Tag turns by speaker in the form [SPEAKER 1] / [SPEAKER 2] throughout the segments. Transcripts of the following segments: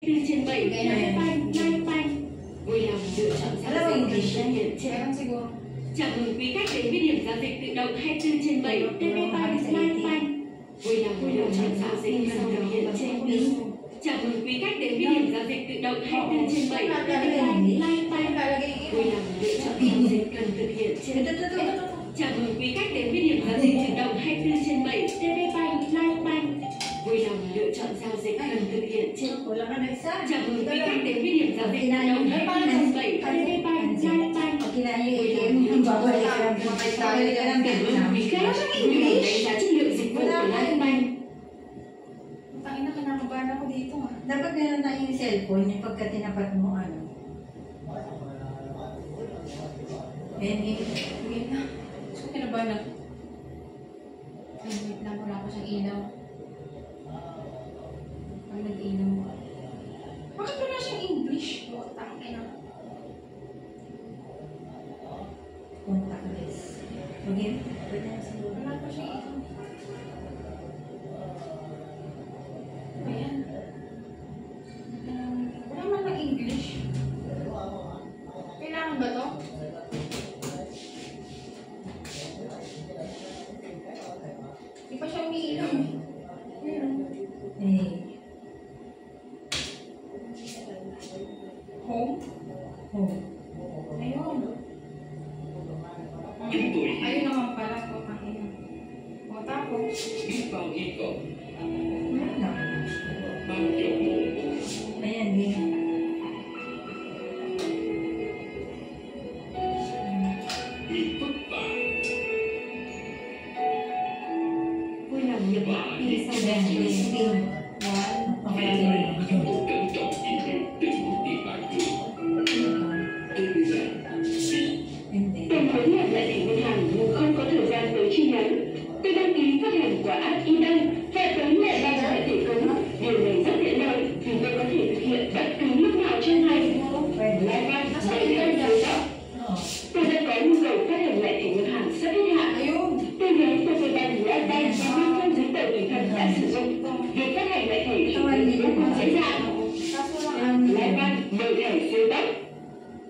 [SPEAKER 1] 4/7 Lightbank vui lòng lựa chọn giao dịch cần thực hiện trên. Chào mừng quý khách đến với điểm giao dịch tự động 24/7 TPBank Lightbank. Vui lòng lựa chọn giao dịch cần thực hiện trên. Chào mừng quý khách đến với điểm giao dịch tự động 24/7 TPBank Lightbank. Vui lòng lựa chọn giao dịch cần thực hiện trên. Chào mừng quý khách đến với điểm giao dịch tự động 24/7 TPBank Lightbank. Vui lòng lựa chọn giao dịch cần thực hiện trên. Chào mừng quý khách đến với điểm giao dịch tự động 24/7 TPBank Lightbank. Vui lòng quý khách vui lòng đánh giá chất lượng dịch vụ của Lightbank.
[SPEAKER 2] Tangina, kinakabahan ako dito ah.
[SPEAKER 3] Dapat meron tayong cellphone yung pagka tinapat mo ano.
[SPEAKER 2] Wait na. So, kinabahan ako. Wait lang, wala ko siyang ilaw. Pag nag-ilaw mo. Bakit wala siyang English? Tangina.
[SPEAKER 3] Contactless. Okay?
[SPEAKER 2] Wala pa siyang ilaw. Ayan. Wala man ng English. Kailangan ba to? Di pa siya umiilaw eh. Ayan. Home?
[SPEAKER 3] Home.
[SPEAKER 2] Ayun. Ayun naman pala ko. O tapos?
[SPEAKER 3] Meron na. Ayan, ganyan.
[SPEAKER 1] Vui lòng nhập mã PIN sau đây để PIN. Cần hối nhận lại thẻ ngân hàng nhưng không có thời gian tới chi nhánh. Tôi đăng ký phát hành qua app eBank và tới mẹ ban tại để cống. Điều này rất tiện lợi vì tôi có thể thực hiện bất cứ lúc nào trên ngày. Lightbank sẽ đơn giản rõ. Tôi đang có nhu cầu phát hành lại thẻ ngân hàng sắp hết hạn. Tôi nhớ TPBank Lightbank và liên quan giấy tờ tùy thân đã sử dụng. Việc phát hành lại thẻ trở nên vô cùng dễ dàng. Lightbank mời thẻ siêu tốc.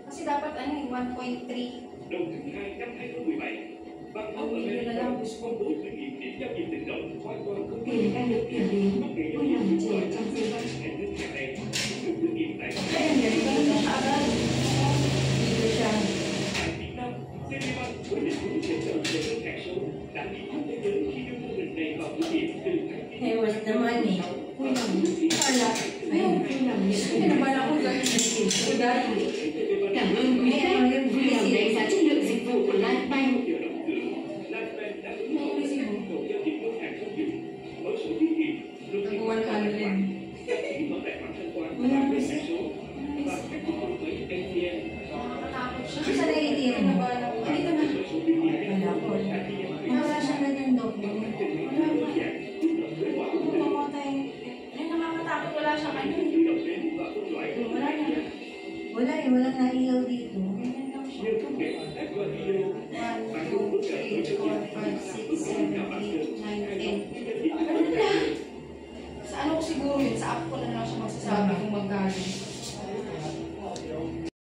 [SPEAKER 2] Kasi dapat ano yung 1.3.
[SPEAKER 4] Đầu tháng 2 năm 2017, Văn phòng America công bố thử nghiệm điểm giao dịch tự động hoàn toàn không
[SPEAKER 1] Tiền đang được kiểm đếm. Vui lòng chờ trong giây phút.
[SPEAKER 4] ngân hàng này được thử nghiệm tại
[SPEAKER 3] Ayan, ganito na siya agad. Dito siya.
[SPEAKER 4] tại Việt Nam. TPBank với định hướng hỗ trợ về ngân hàng số đã đi khắp thế giới khi đưa mô hình này vào thử nghiệm từ tháng
[SPEAKER 3] Hewas naman eh.
[SPEAKER 1] Vui lòng
[SPEAKER 3] Wala. Ayun.
[SPEAKER 1] vui lòng nhận thức.
[SPEAKER 3] Kinabahan ako guys.
[SPEAKER 1] Cảm ơn quý khách vui lòng đánh giá chất lượng dịch vụ của Lightbank.